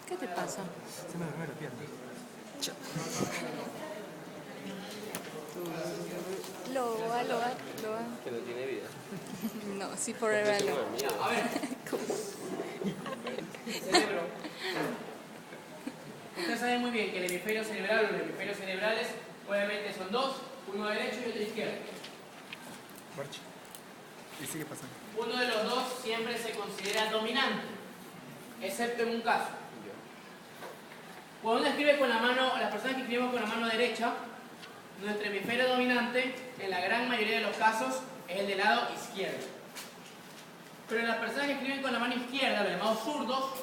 ¿Qué te pasa? Se me duerme la pierna. Loa. Que no tiene vida. No, sí, forever Tengo alone. miedo. A ver, cerebro. Ustedes saben muy bien que el hemisferio cerebral o los hemisferios cerebrales obviamente son dos, uno derecho y otro izquierdo. Marcha. Y sigue pasando. Uno de los dos siempre se considera dominante, excepto en un caso. Cuando uno escribe con la mano, las personas que escribimos con la mano derecha, nuestro hemisferio dominante, en la gran mayoría de los casos, es el del lado izquierdo. Pero las personas que escriben con la mano izquierda, los llamados zurdos,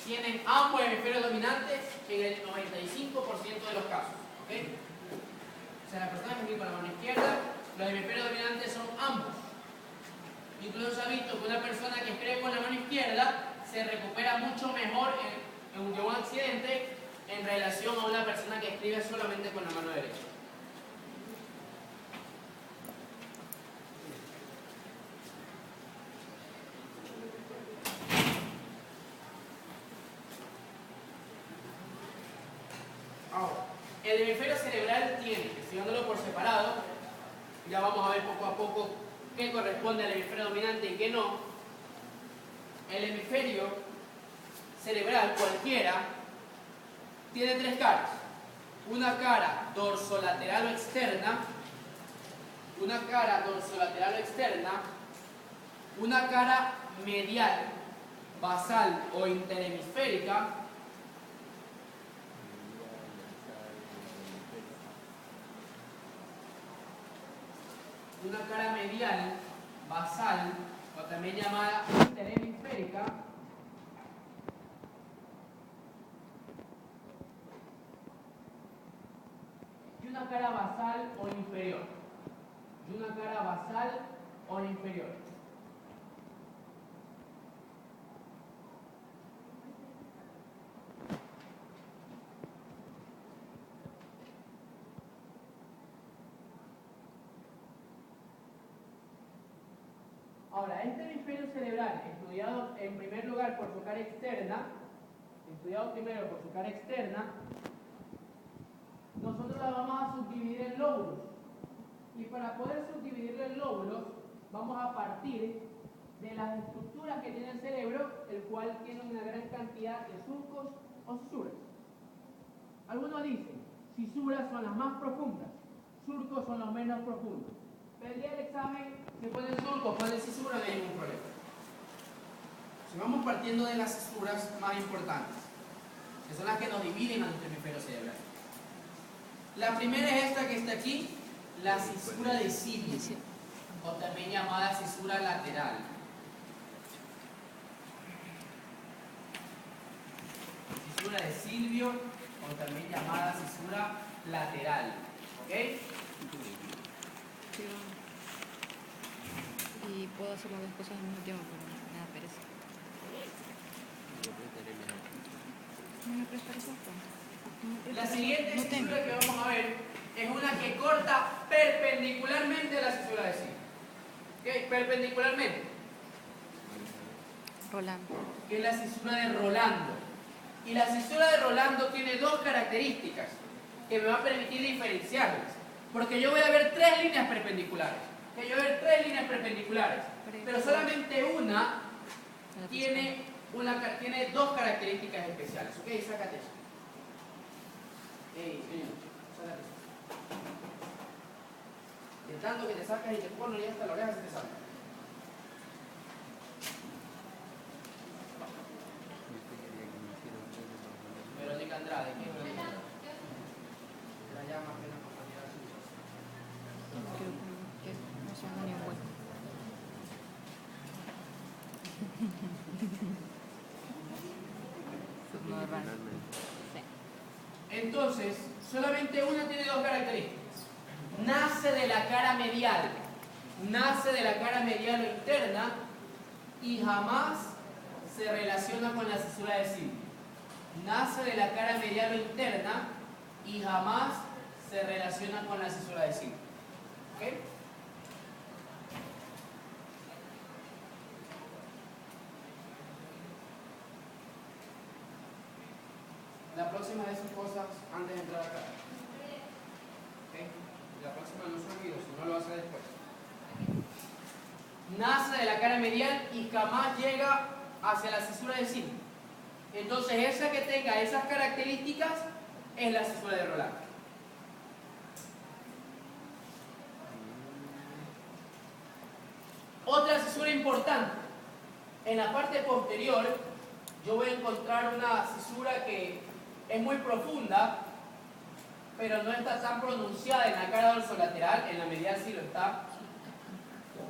tienen ambos hemisferios dominantes en el 95% de los casos. ¿Okay? O sea, las personas que escriben con la mano izquierda, los hemisferios dominantes son ambos. Incluso se ha visto que una persona que escribe con la mano izquierda se recupera mucho mejor de un accidente en relación a una persona que escribe solamente con la mano derecha. Ahora, el hemisferio cerebral tiene, estudiándolo por separado, ya vamos a ver poco a poco qué corresponde al hemisferio dominante y qué no. El hemisferio cerebral, cualquiera, tiene tres caras. Una cara dorsolateral o externa, una cara dorsolateral o externa, una cara medial, basal o interhemisférica, una cara medial, basal, o también llamada interhemisférica, y una cara basal o inferior. Y una cara basal o inferior. Ahora, este hemisferio cerebral, estudiado en primer lugar por su cara externa, nosotros la vamos a subdividir en lóbulos. Y para poder subdividirlo en lóbulos, vamos a partir de las estructuras que tiene el cerebro, el cual tiene una gran cantidad de surcos o fisuras. Algunos dicen, fisuras son las más profundas, surcos son los menos profundos. Pero el día del examen, si ponen surcos, ponen fisuras, no hay ningún problema. Si vamos partiendo de las fisuras más importantes, que son las que nos dividen a nuestro hemisferio cerebral. La primera es esta que está aquí, la cisura de Silvio, o también llamada cisura lateral. Cisura de Silvio, o también llamada cisura lateral. ¿Ok? Y puedo hacer las dos cosas al mismo tiempo, pero me da pereza. ¿No me prestas eso? La siguiente cisura que vamos a ver es una que corta perpendicularmente a la cisura de Silvio. ¿Ok? Perpendicularmente. Rolando. Que es la cisura de Rolando. Y la cisura de Rolando tiene dos características que me van a permitir diferenciarlas. Porque yo voy a ver tres líneas perpendiculares. Que yo voy a ver tres líneas perpendiculares. Pero solamente una tiene dos características especiales. ¿Ok? Sácate eso. Sácate eso. De tanto que te sacas y te pones y hasta la oreja se te saca. Verónica Andrade, ¿quién es Verónica Andrade? La llama apenas compañera suya. Creo que no se haga ni un hueco. Normalmente. Sí. Entonces, solamente una tiene dos características. Nace de la cara medial. Nace de la cara medial o interna y jamás se relaciona con la cisura de Silvio. Nace de la cara medial o interna y jamás se relaciona con la cisura de Silvio. ¿Ok? próxima de esas cosas antes de entrar acá. ¿Okay? La próxima no se olvide, si no lo hace después. Nace de la cara medial y jamás llega hacia la cisura de cima. Entonces, esa que tenga esas características es la cisura de Roland. Otra cisura importante. En la parte posterior, yo voy a encontrar una cisura que es muy profunda, pero no está tan pronunciada en la cara dorsolateral, en la medial sí lo está,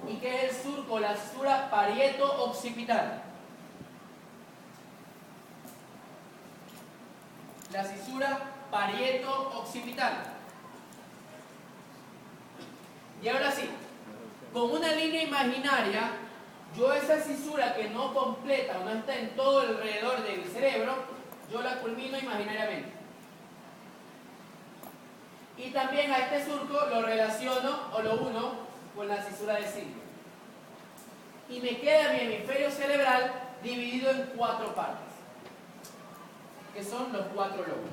y que es el surco, la cisura parieto-occipital. La cisura parieto-occipital. Y ahora sí, con una línea imaginaria, yo esa cisura que no completa o no está en todo alrededor del cerebro, yo la culmino imaginariamente. Y también a este surco lo relaciono o lo uno con la cisura de Silvio. Y me queda mi hemisferio cerebral dividido en 4 partes, que son los 4 lobos.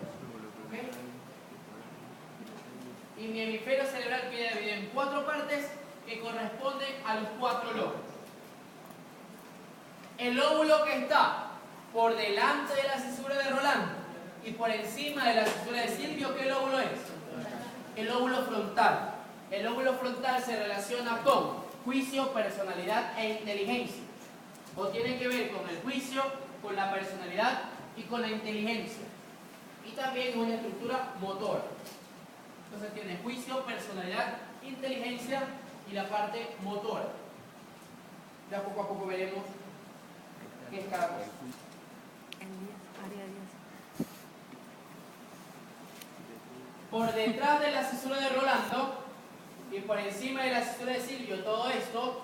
¿Okay? Y mi hemisferio cerebral queda dividido en 4 partes que corresponden a los 4 lobos. El lóbulo que está por delante de la cisura de Roland y por encima de la cisura de Silvio, ¿qué lóbulo es? El lóbulo frontal. El lóbulo frontal se relaciona con juicio, personalidad e inteligencia. O tiene que ver con el juicio, con la personalidad y con la inteligencia. Y también con una estructura motora. Entonces tiene juicio, personalidad, inteligencia y la parte motora. Ya poco a poco veremos qué es cada cosa. Por detrás de la cisura de Rolando y por encima de la cisura de Silvio, todo esto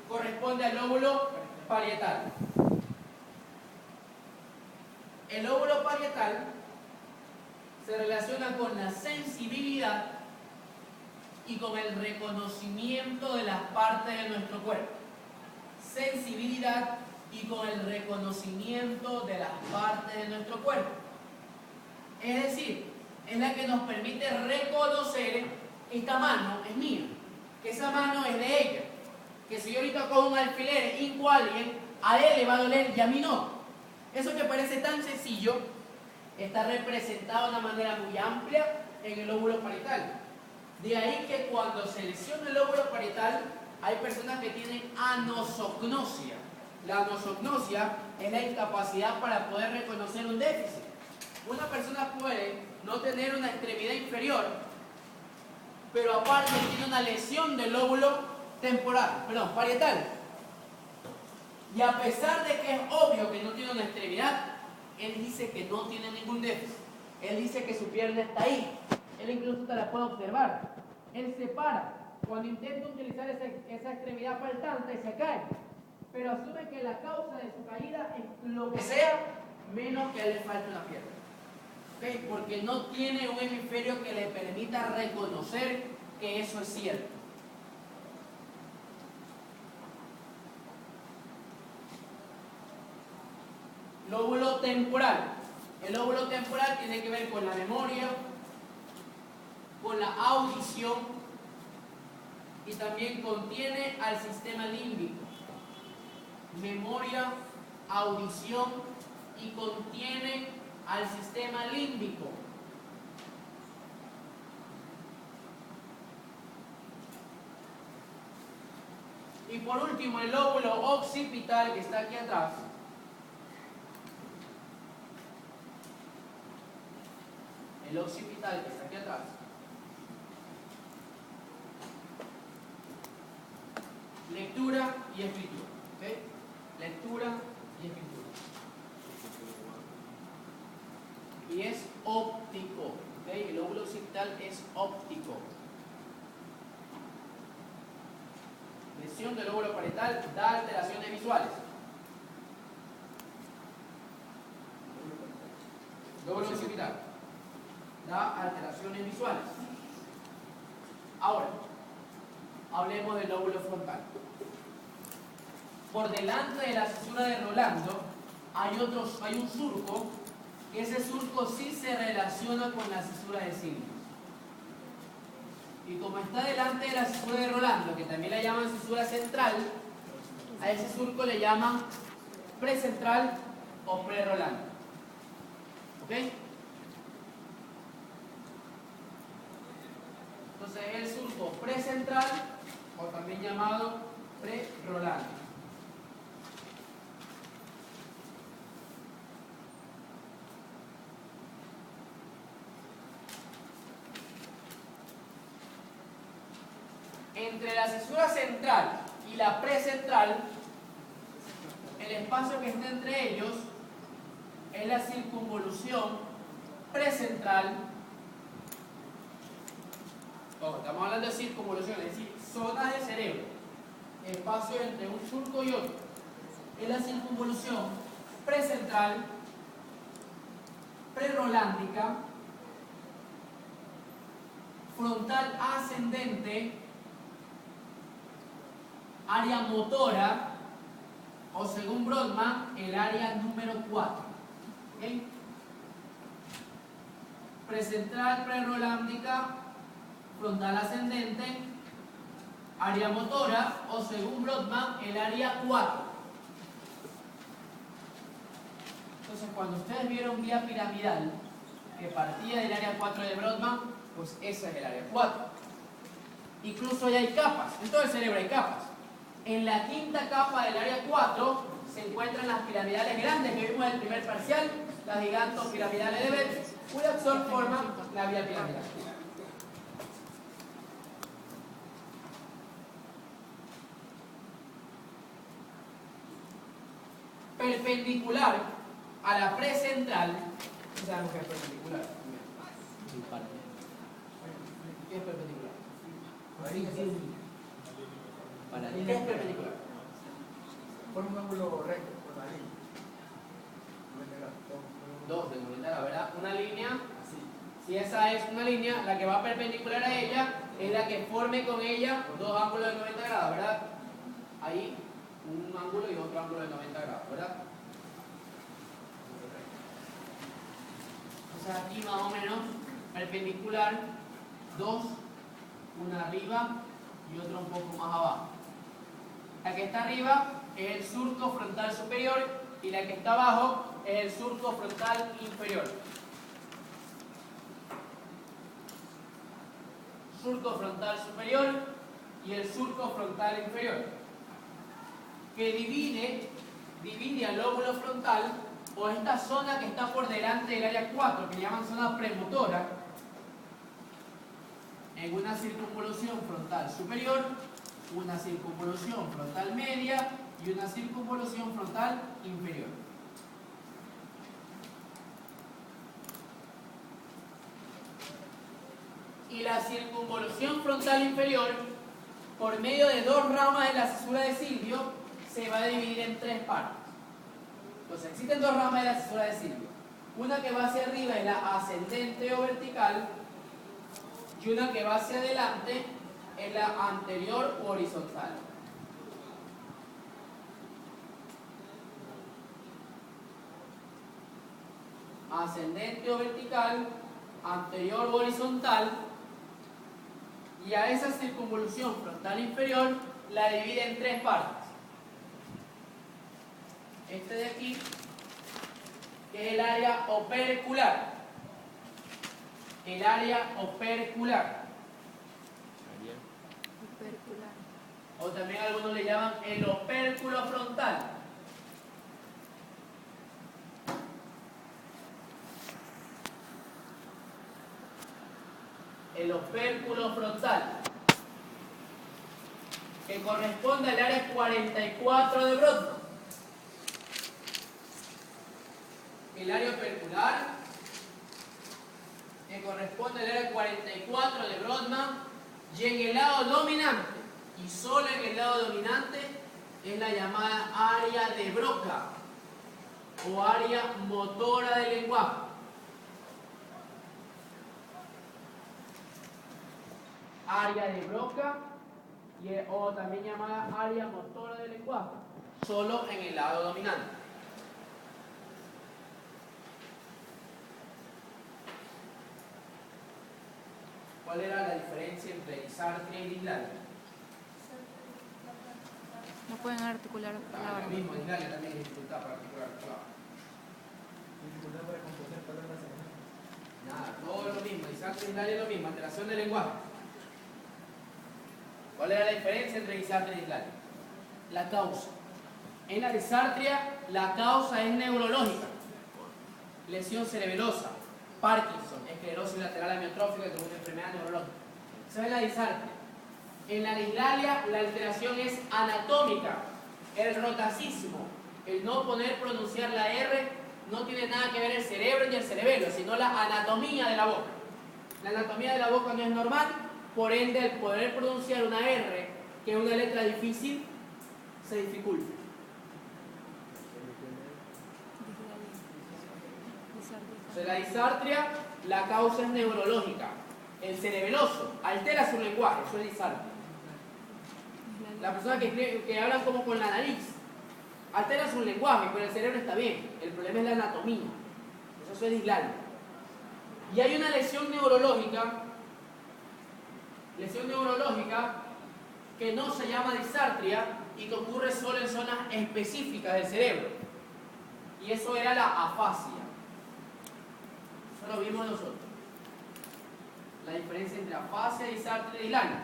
corresponde al lóbulo parietal. El lóbulo parietal se relaciona con la sensibilidad y con el reconocimiento de las partes de nuestro cuerpo. Sensibilidad y con el reconocimiento de las partes de nuestro cuerpo. Es decir, es la que nos permite reconocer esta mano es mía, que esa mano es de ella, que si yo ahorita cojo un alfiler, hinco a alguien, a él le va a doler y a mí no. Eso que parece tan sencillo está representado de una manera muy amplia en el lóbulo parietal. De ahí que cuando se lesiona el lóbulo parietal hay personas que tienen anosognosia. La anosognosia es la incapacidad para poder reconocer un déficit. Una persona puede no tener una extremidad inferior, pero aparte tiene una lesión del lóbulo parietal. Y a pesar de que es obvio que no tiene una extremidad, él dice que no tiene ningún déficit. Él dice que su pierna está ahí. Él incluso te la puede observar. Él se para. Cuando intenta utilizar esa extremidad faltante, se cae. Pero asume que la causa de su caída es lo que sea, menos que le falte una pierna. ¿Okay? Porque no tiene un hemisferio que le permita reconocer que eso es cierto. Lóbulo temporal. El lóbulo temporal tiene que ver con la memoria, con la audición y también contiene al sistema límbico. Memoria, audición y contiene al sistema límbico. Y por último, el lóbulo occipital que está aquí atrás. El occipital que está aquí atrás. Lectura y escritura. ¿Okay? Lectura y escritura. Y es óptico. ¿Okay? El lóbulo occipital es óptico. Lesión del lóbulo parietal da alteraciones visuales. Lóbulo occipital da alteraciones visuales. Ahora, hablemos del lóbulo frontal. Por delante de la cisura de Rolando hay un surco que ese surco sí se relaciona con la cisura de Silvius. Y como está delante de la cisura de Rolando, que también la llaman cisura central, a ese surco le llaman precentral o pre-Rolando. ¿Ok? Entonces es el surco precentral o también llamado pre-Rolando. Entre la cisura central y la precentral, el espacio que está entre ellos es la circunvolución precentral. Estamos hablando de circunvolución, es decir, zonas del cerebro, espacio entre un surco y otro. Es la circunvolución precentral, prerolándica, frontal ascendente, área motora, o según Brodmann, el área número 4. ¿Okay? Precentral, prerolándica, frontal ascendente, área motora, o según Brodmann, el área 4. Entonces, cuando ustedes vieron vía piramidal, que partía del área 4 de Brodmann, pues esa es el área 4. Incluso ya hay capas, en todo el cerebro hay capas. En la quinta capa del área 4 se encuentran las piramidales grandes que vimos en el primer parcial, las gigantopiramidales de Betz, cuya acción forma la vía piramidal. Perpendicular a la precentral, ¿qué sabemos que es perpendicular? ¿Qué es perpendicular? ¿Qué es perpendicular? Forma un ángulo recto por la línea. 2 de 90 grados, ¿verdad? Una línea, si esa es una línea, la que va perpendicular a ella es la que forme con ella dos ángulos de 90 grados, ¿verdad? Ahí un ángulo y otro ángulo de 90 grados, ¿verdad? Entonces aquí más o menos perpendicular, dos, una arriba y otra un poco más abajo. La que está arriba es el surco frontal superior y la que está abajo es el surco frontal inferior. Surco frontal superior y el surco frontal inferior, que divide al lóbulo frontal, o esta zona que está por delante del área 4, que llaman zona premotora, en una circunvolución frontal superior, una circunvolución frontal media y una circunvolución frontal inferior. Y la circunvolución frontal inferior, por medio de dos ramas de la cisura de Silvio, se va a dividir en tres partes. Entonces, existen dos ramas de la cisura de Silvio. Una que va hacia arriba es la ascendente o vertical, y una que va hacia adelante es la anterior o horizontal. Ascendente o vertical, anterior o horizontal, y a esa circunvolución frontal inferior la divide en tres partes. Este de aquí, que es el área opercular. El área opercular. O también algunos le llaman el opérculo frontal. El opérculo frontal, que corresponde al área 44 de Brodmann. El área opercular, que corresponde al área 44 de Brodmann, y en el lado dominante, y solo en el lado dominante, es la llamada área de Broca o área motora del lenguaje. Área de Broca o también llamada área motora del lenguaje, solo en el lado dominante. ¿Cuál era la diferencia entre disartria y dislalia? No pueden articular Lo palabras. mismo, dislalia también es dificultad para articular palabras. Dificultad para componer palabras semejantes. Nada, todo es lo mismo, disartria y dislalia es lo mismo, alteración del lenguaje. ¿Cuál era la diferencia entre disartria y dislalia? La causa. En la disartria, la causa es neurológica. Lesión cerebelosa, Parkinson, esclerosis lateral amiotrófica, que es una enfermedad neurológica. Eso es la disartria. En la dislalia, la alteración es anatómica. El rotacismo, el no poder pronunciar la R, no tiene nada que ver el cerebro ni el cerebelo, sino la anatomía de la boca. La anatomía de la boca no es normal, por ende el poder pronunciar una R, que es una letra difícil, se dificulta. De la disartria, la causa es neurológica. El cerebeloso altera su lenguaje, eso es disartria. La persona que hablan como con la nariz altera su lenguaje, pero el cerebro está bien. El problema es la anatomía. Eso es dislalia. Y hay una lesión neurológica que no se llama disartria y que ocurre solo en zonas específicas del cerebro. Y eso era la afasia. Eso lo vimos nosotros. La diferencia entre afasia, disartria y dislalia.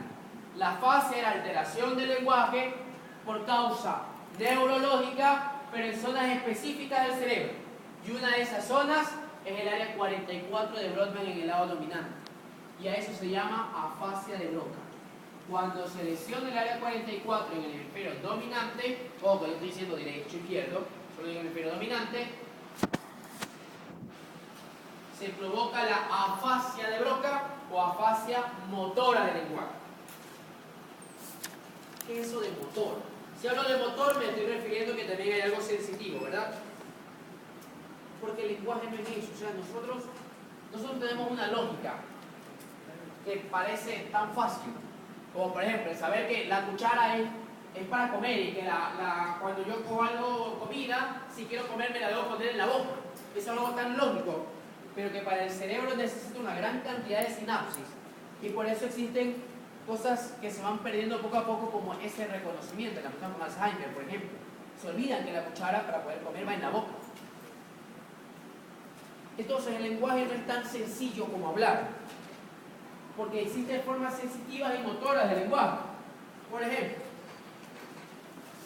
La afasia era alteración del lenguaje por causa neurológica, pero en zonas específicas del cerebro. Y una de esas zonas es el área 44 de Brodmann en el lado dominante. Y a eso se llama afasia de Broca. Cuando se lesiona el área 44 en el hemisferio dominante, o cuando estoy diciendo derecho izquierdo, solo digo en el hemisferio dominante, se provoca la afasia de Broca o afasia motora del lenguaje. ¿Qué es eso de motor? Si hablo de motor me estoy refiriendo que también hay algo sensitivo, ¿verdad? Porque el lenguaje no es eso. O sea, nosotros tenemos una lógica que parece tan fácil. Como por ejemplo, el saber que la cuchara es para comer y que cuando yo cojo algo, comida, si quiero comer me la debo poner en la boca. Es algo tan lógico, pero que para el cerebro necesita una gran cantidad de sinapsis. Y por eso existen cosas que se van perdiendo poco a poco, como ese reconocimiento. La persona con Alzheimer, por ejemplo, se olvidan que la cuchara para poder comer va en la boca. Entonces el lenguaje no es tan sencillo como hablar, porque existen formas sensitivas y motoras del lenguaje. Por ejemplo,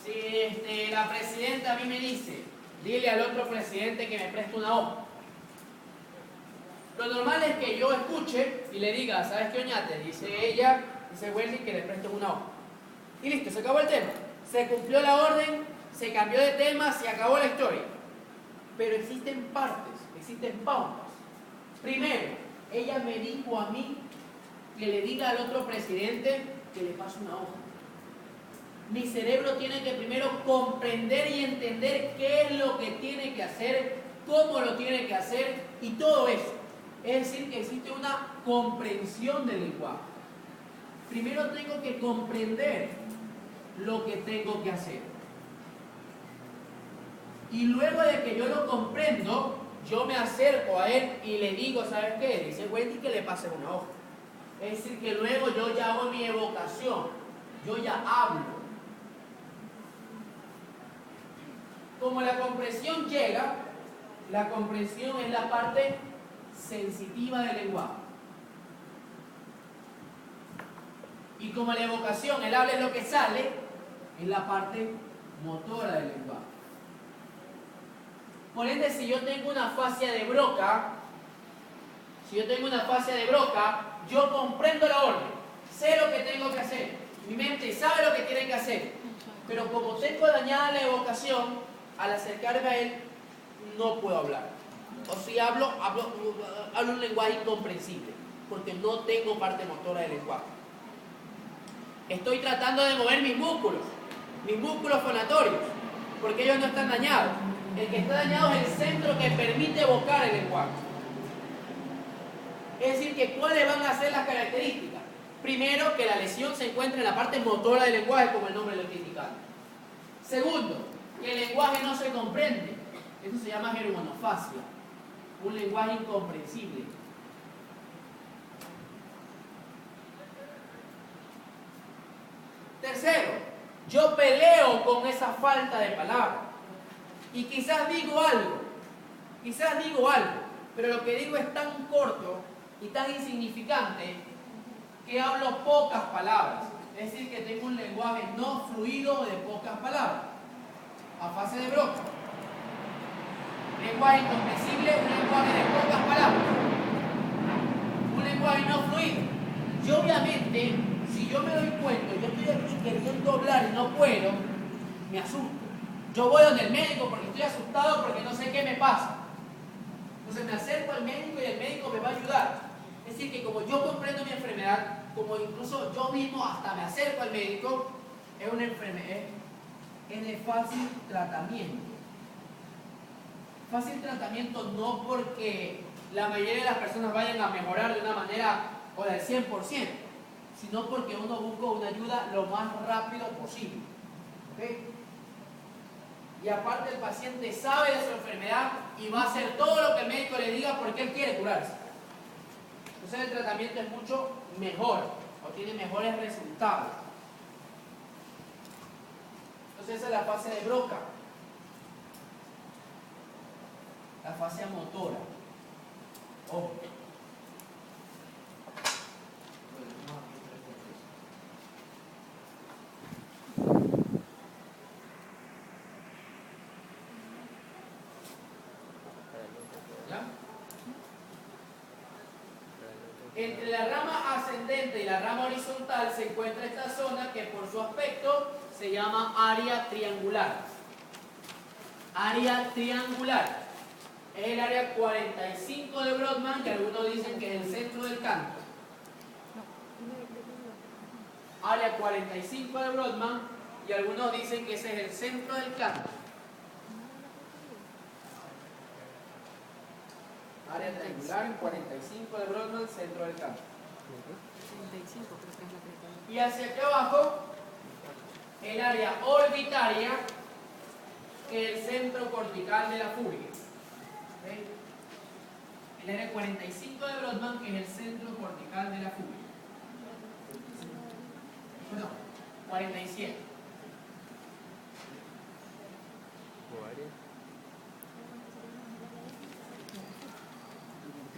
si la presidenta a mí me dice, dile al otro presidente que me preste una hoja. Lo normal es que yo escuche y le diga, ¿sabes qué, Oñate? Dice ella, dice Wendy, que le preste una hoja. Y listo, se acabó el tema. Se cumplió la orden, se cambió de tema, se acabó la historia. Pero existen partes, existen pautas. Primero, ella me dijo a mí que le diga al otro presidente que le pase una hoja. Mi cerebro tiene que primero comprender y entender qué es lo que tiene que hacer, cómo lo tiene que hacer y todo eso. Es decir, que existe una comprensión del lenguaje. Primero tengo que comprender lo que tengo que hacer. Y luego de que yo lo comprendo, yo me acerco a él y le digo, ¿sabes qué? Dice Wendy que le pase una hoja. Es decir, que luego yo ya hago mi evocación, yo ya hablo. Como la comprensión llega, la comprensión es la parte sensitiva del lenguaje. Y como la evocación, el habla es lo que sale, es la parte motora del lenguaje. Por ende, si yo tengo una afasia de Broca, yo comprendo la orden, sé lo que tengo que hacer, mi mente sabe lo que tiene que hacer, pero como tengo dañada la evocación, al acercarme a él, no puedo hablar. O si hablo un lenguaje incomprensible, porque no tengo parte motora del lenguaje. Estoy tratando de mover mis músculos fonatorios, porque ellos no están dañados. El que está dañado es el centro que permite evocar el lenguaje. Es decir, que ¿cuáles van a ser las características? Primero, que la lesión se encuentra en la parte motora del lenguaje, como el nombre lo está indicando. Segundo, que el lenguaje no se comprende. Eso se llama germanofasia, un lenguaje incomprensible. tercero, yo peleo con esa falta de palabras. Y quizás digo algo, pero lo que digo es tan corto y tan insignificante que hablo pocas palabras. Es decir, que tengo un lenguaje no fluido de pocas palabras. A fase de Broca. Lenguaje incomprensible, un lenguaje de pocas palabras. Un lenguaje no fluido. Y obviamente, si yo me doy cuenta, yo estoy aquí queriendo hablar y no puedo, me asusto. Yo voy donde el médico porque estoy asustado porque no sé qué me pasa. Entonces me acerco al médico y el médico me va a ayudar. Es decir, que como yo comprendo mi enfermedad, como incluso yo mismo hasta me acerco al médico, es una enfermedad, es de fácil tratamiento. Fácil tratamiento no porque la mayoría de las personas vayan a mejorar de una manera o del 100%, sino porque uno busca una ayuda lo más rápido posible. ¿Okay? Y aparte el paciente sabe de su enfermedad y va a hacer todo lo que el médico le diga porque él quiere curarse. Entonces el tratamiento es mucho mejor o tiene mejores resultados. Entonces esa es la fase de Broca. La fase motora. Ojo. Entre la rama ascendente y la rama horizontal se encuentra esta zona que por su aspecto se llama área triangular. Área triangular. Es el área 45 de Brodmann, que algunos dicen que es el centro del canto. Área 45 de Brodmann y algunos dicen que ese es el centro del canto. Área triangular, 45 de Brodmann, centro del canto. 35 creo que es la que está. Y hacia aquí abajo, el área orbitaria, que es el centro cortical de la furia. ¿Okay? El área 45 de Brodmann, que es el centro cortical de la furia. No, 47. Ovario.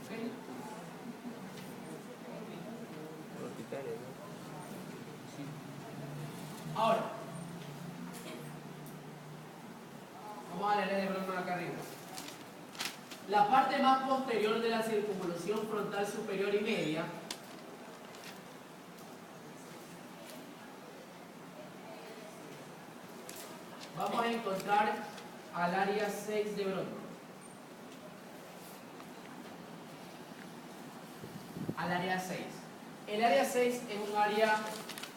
¿Okay? Hospitales, ¿no? Ahora, vamos a leer de Brodmann acá arriba. La parte más posterior de la circunvolución frontal superior y media vamos a encontrar al área 6 de Brodmann. Al área 6. El área 6 es un área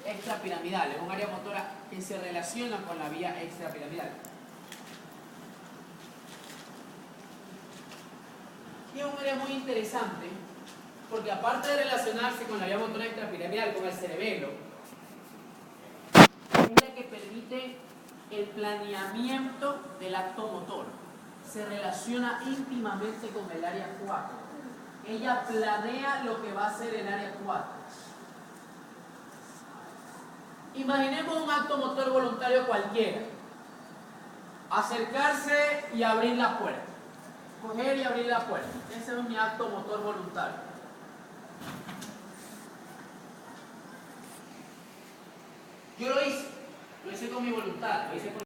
extrapiramidal, es un área motora que se relaciona con la vía extrapiramidal. Y es un área muy interesante porque aparte de relacionarse con la vía motora extrapiramidal, con el cerebelo, es la que permite el planeamiento del acto motor. Se relaciona íntimamente con el área 4. Ella planea lo que va a hacer el área 4. Imaginemos un acto motor voluntario cualquiera. Acercarse y abrir la puerta. Coger y abrir la puerta. Ese es mi acto motor voluntario. Yo lo hice con mi voluntad, lo hice con